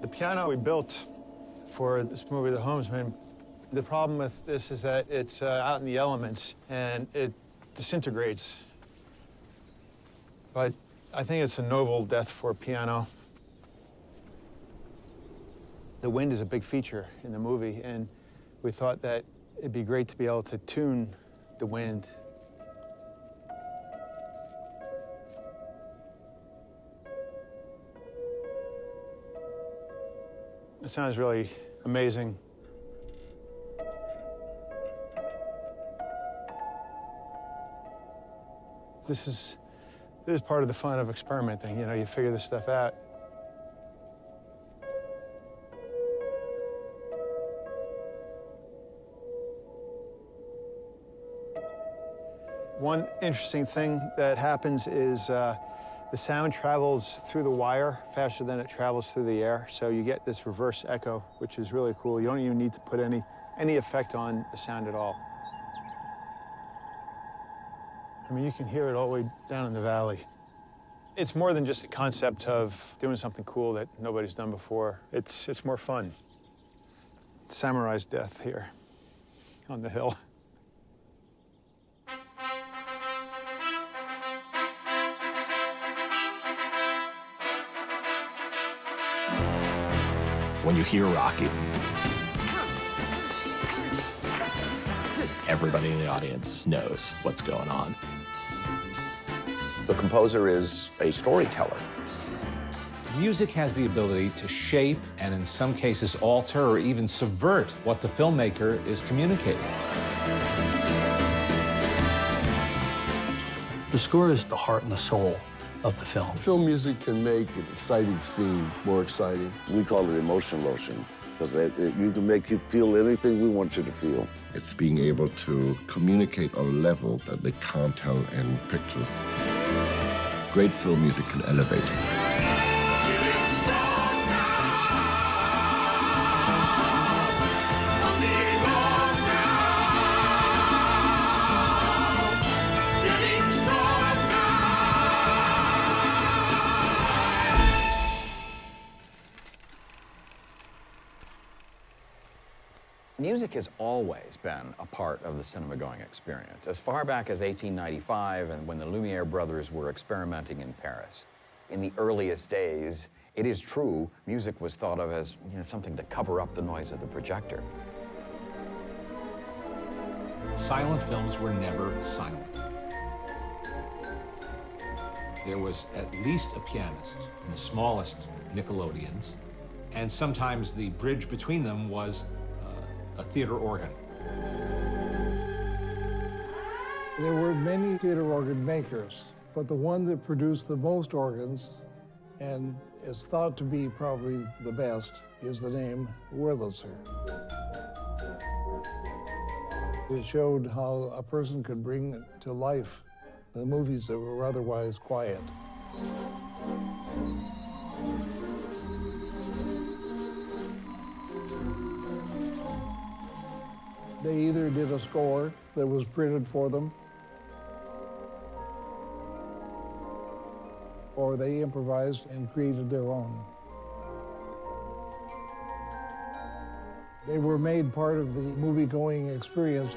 piano we built for this movie, The Homesman, the problem with this is that it's out in the elements and it disintegrates. But I think it's a noble death for a piano. The wind is a big feature in the movie, and we thought that it'd be great to be able to tune the wind. It sounds really amazing. This is part of the fun of experimenting. You know, you figure this stuff out. One interesting thing that happens is the sound travels through the wire faster than it travels through the air. So you get this reverse echo, which is really cool. You don't even need to put any effect on the sound at all. I mean, you can hear it all the way down in the valley. It's more than just a concept of doing something cool that nobody's done before. It's more fun. Samurai's death here on the hill. When you hear Rocky, everybody in the audience knows what's going on. The composer is a storyteller. Music has the ability to shape and in some cases alter or even subvert what the filmmaker is communicating. The score is the heart and the soul of the film. Film music can make an exciting scene more exciting. We call it emotion lotion, because you can make you feel anything we want you to feel. It's being able to communicate on a level that they can't tell in pictures. Great film music can elevate. Music has always been a part of the cinema-going experience, as far back as 1895 and when the Lumiere brothers were experimenting in Paris. In the earliest days, it is true, music was thought of as something to cover up the noise of the projector. Silent films were never silent. There was at least a pianist in the smallest Nickelodeons, and sometimes the bridge between them was a theater organ. There were many theater organ makers, but the one that produced the most organs and is thought to be probably the best is the name Wurlitzer. It showed how a person could bring to life the movies that were otherwise quiet. They either did a score that was printed for them, or they improvised and created their own. They were made part of the movie-going experience.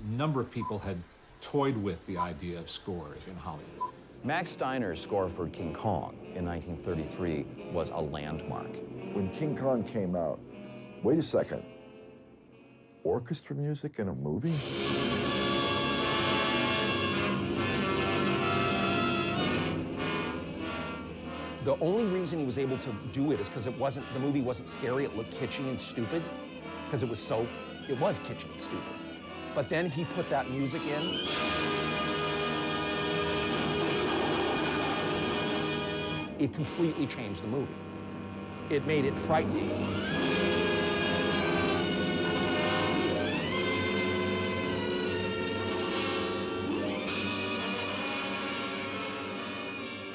A number of people had toyed with the idea of scores in Hollywood. Max Steiner's score for King Kong in 1933 was a landmark. When King Kong came out, wait a second, orchestra music in a movie? The only reason he was able to do it is because the movie wasn't scary, it looked kitschy and stupid, because it was kitschy and stupid. But then he put that music in. It completely changed the movie. It made it frightening.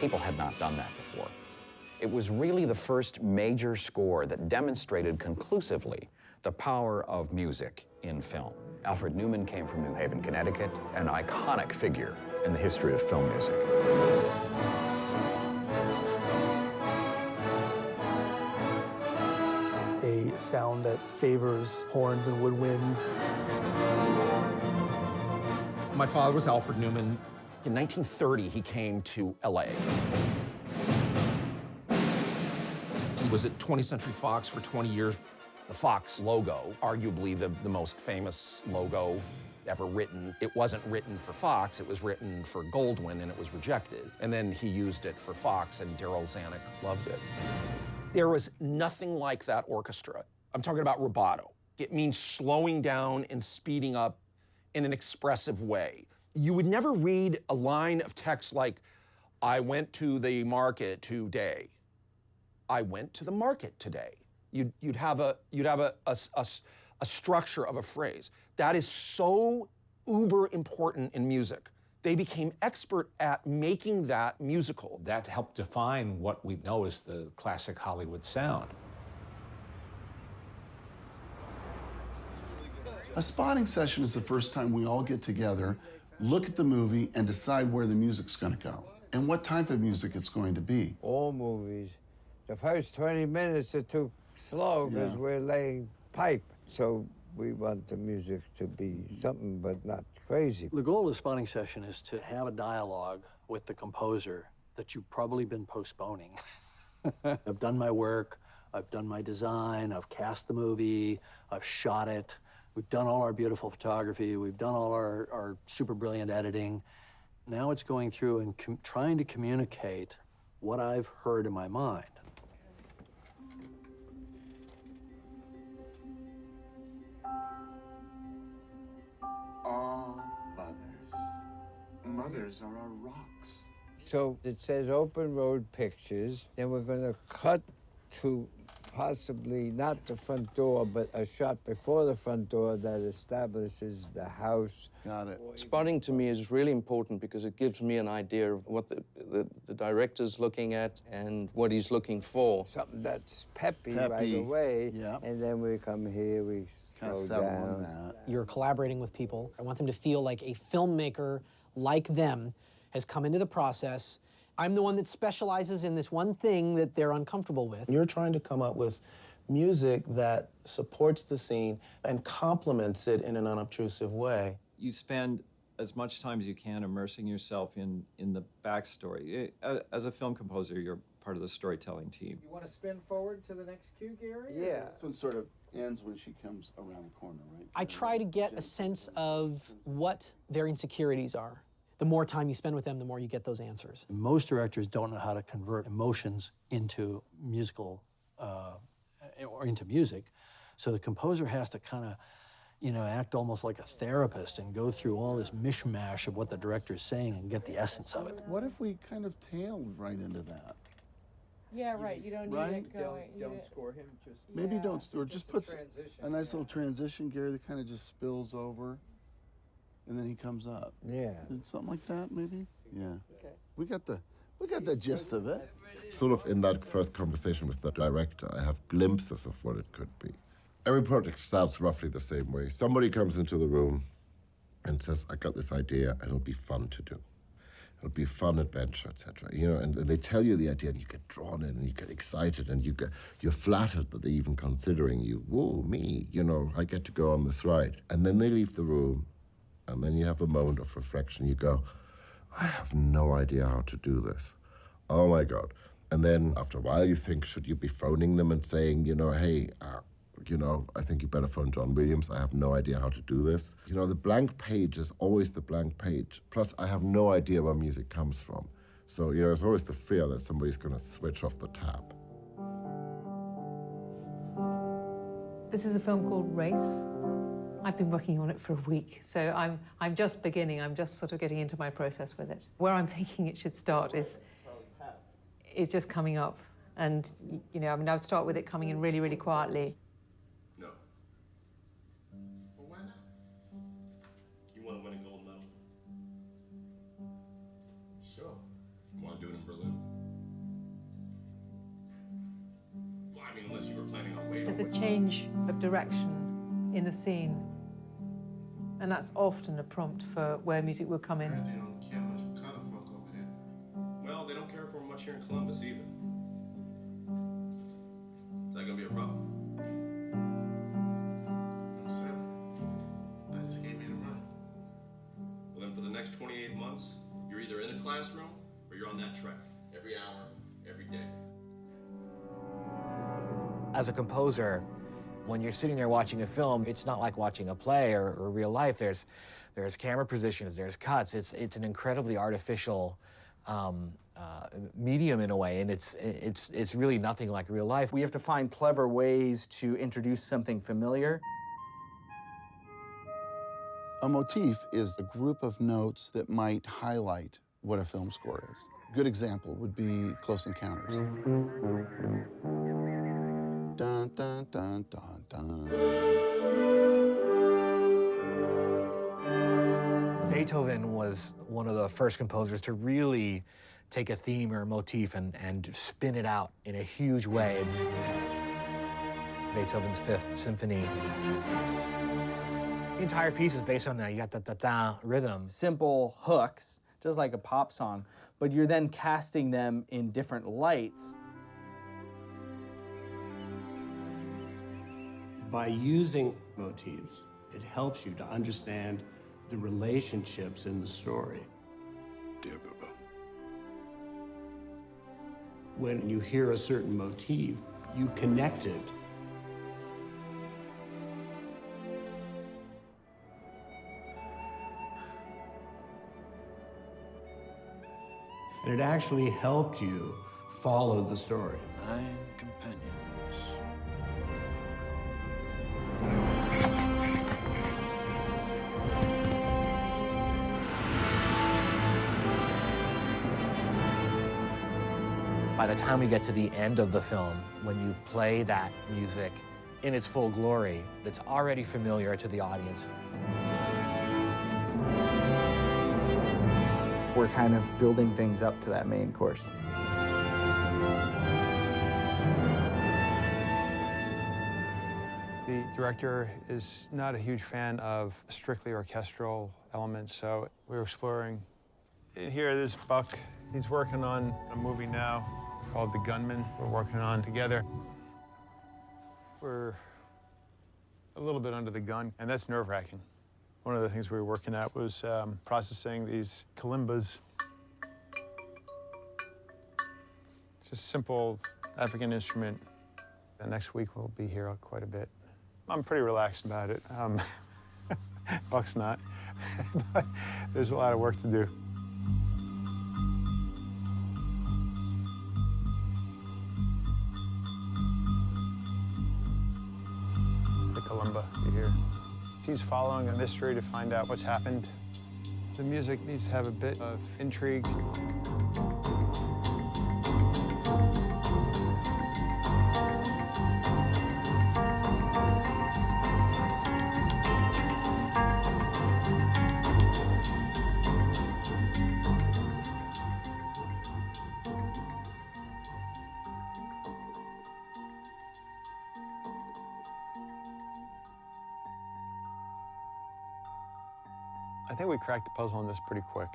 People had not done that before. It was really the first major score that demonstrated conclusively the power of music in film. Alfred Newman came from New Haven, Connecticut, an iconic figure in the history of film music. sound that favors horns and woodwinds. My father was Alfred Newman. In 1930, he came to LA. He was at 20th Century Fox for 20 years. The Fox logo, arguably the most famous logo ever written. It wasn't written for Fox, it was written for Goldwyn, and it was rejected. And then he used it for Fox, and Daryl Zanuck loved it. There was nothing like that orchestra. I'm talking about rubato. It means slowing down and speeding up in an expressive way. You would never read a line of text like, I went to the market today. I went to the market today. You'd have a structure of a phrase. That is so uber important in music. They became expert at making that musical. That helped define what we know as the classic Hollywood sound. A spotting session is the first time we all get together, look at the movie, and decide where the music's going to go and what type of music it's going to be. All movies, the first 20 minutes are too slow because we're laying pipe. So we want the music to be something but not crazy. The goal of the spotting session is to have a dialogue with the composer that you've probably been postponing. I've done my work, I've done my design, I've cast the movie, I've shot it. We've done all our beautiful photography. We've done all our super brilliant editing. Now it's going through and trying to communicate what I've heard in my mind. All mothers. Mothers are our rocks. So it says Open Road Pictures. Then we're going to cut to possibly not the front door, but a shot before the front door that establishes the house. Got it. Spotting to me is really important because it gives me an idea of what the director's looking at and what he's looking for. Something that's peppy right away. Yeah. And then we come here, we slow down. You're collaborating with people. I want them to feel like a filmmaker like them has come into the process. I'm the one that specializes in this one thing that they're uncomfortable with. You're trying to come up with music that supports the scene and complements it in an unobtrusive way. You spend as much time as you can immersing yourself in the backstory. As a film composer, you're part of the storytelling team. You want to spin forward to the next cue, Gary? Yeah. This one sort of ends when she comes around the corner, right? I try to get a sense of what their insecurities are. The more time you spend with them, the more you get those answers. Most directors don't know how to convert emotions into musical, or into music. So the composer has to kind of, act almost like a therapist and go through all this mishmash of what the director is saying and get the essence of it. What if we kind of tailed right into that? Yeah, right. You don't need it going. Don't score him. Just Maybe don't, or just put transition. a nice little transition, Gary, that kind of just spills over, and then he comes up. Yeah. Something like that, maybe. Yeah. Okay. We got the gist of it. Sort of in that first conversation with the director, I have glimpses of what it could be. Every project starts roughly the same way. Somebody comes into the room and says, I got this idea, and it'll be fun to do. It'll be a fun adventure, etc. And they tell you the idea, and you get drawn in, and you get excited, and you're flattered that they're even considering you. Whoa, me, I get to go on this ride. And then they leave the room, and then you have a moment of reflection. You go, I have no idea how to do this. Oh my God. And then after a while you think, should you be phoning them and saying, hey, I think you better phone John Williams. I have no idea how to do this. The blank page is always the blank page. Plus, I have no idea where music comes from. So, there's always the fear that somebody's going to switch off the tap. This is a film called Race. I've been working on it for a week, so I'm just beginning. I'm just sort of getting into my process with it. Where I'm thinking it should start is just coming up. And, I'll start with it coming in really, really quietly. No. Well, why not? You want to win a gold medal? Sure. You want to do it in Berlin? Well, I mean, unless you were planning on waiting. There's a change of direction in the scene. And that's often a prompt for where music will come in. They don't care much for color folk over there. Well, they don't care for much here in Columbus either. Is that gonna be a problem? every hour, every day. As a composer, when you're sitting there watching a film, it's not like watching a play or real life. There's camera positions, there's cuts. It's an incredibly artificial medium in a way, and it's really nothing like real life. We have to find clever ways to introduce something familiar. A motif is a group of notes that might highlight what a film score is. A good example would be Close Encounters. Dun, dun, dun, dun, dun. Beethoven was one of the first composers to really take a theme or a motif and spin it out in a huge way. Beethoven's Fifth Symphony. The entire piece is based on that ya-da-da-da rhythm. Simple hooks, just like a pop song, but you're then casting them in different lights. By using motifs, it helps you to understand the relationships in the story. Dear Baba. When you hear a certain motif, you connect it. And it actually helped you follow the story. 9 companions. By the time we get to the end of the film, when you play that music in its full glory, it's already familiar to the audience. We're kind of building things up to that main course. The director is not a huge fan of strictly orchestral elements, so we're exploring. Here, this Buck, he's working on a movie now called The Gunman. We're working on together. We're a little bit under the gun, and that's nerve-wracking. One of the things we were working at was processing these kalimbas. It's just a simple African instrument. The next week we'll be here quite a bit. I'm pretty relaxed about it. Buck's not, but there's a lot of work to do. It's the kalimba you hear. She's following a mystery to find out what's happened. The music needs to have a bit of intrigue. I think we cracked the puzzle on this pretty quick.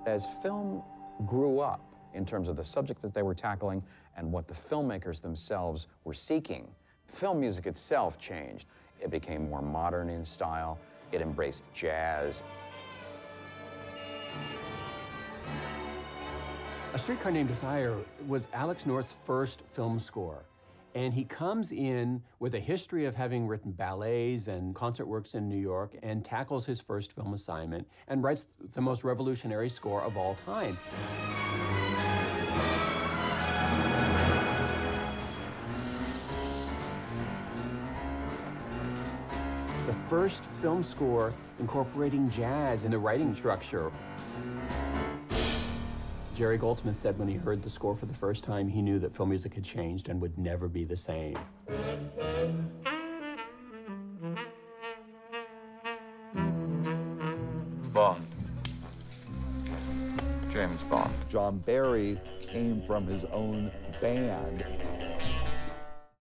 As film grew up in terms of the subject that they were tackling and what the filmmakers themselves were seeking, film music itself changed. It became more modern in style. It embraced jazz. A Streetcar Named Desire was Alex North's first film score. And he comes in with a history of having written ballets and concert works in New York and tackles his first film assignment and writes the most revolutionary score of all time. The first film score incorporating jazz in the writing structure. Jerry Goldsmith said when he heard the score for the first time, he knew that film music had changed and would never be the same. Bond. James Bond. John Barry came from his own band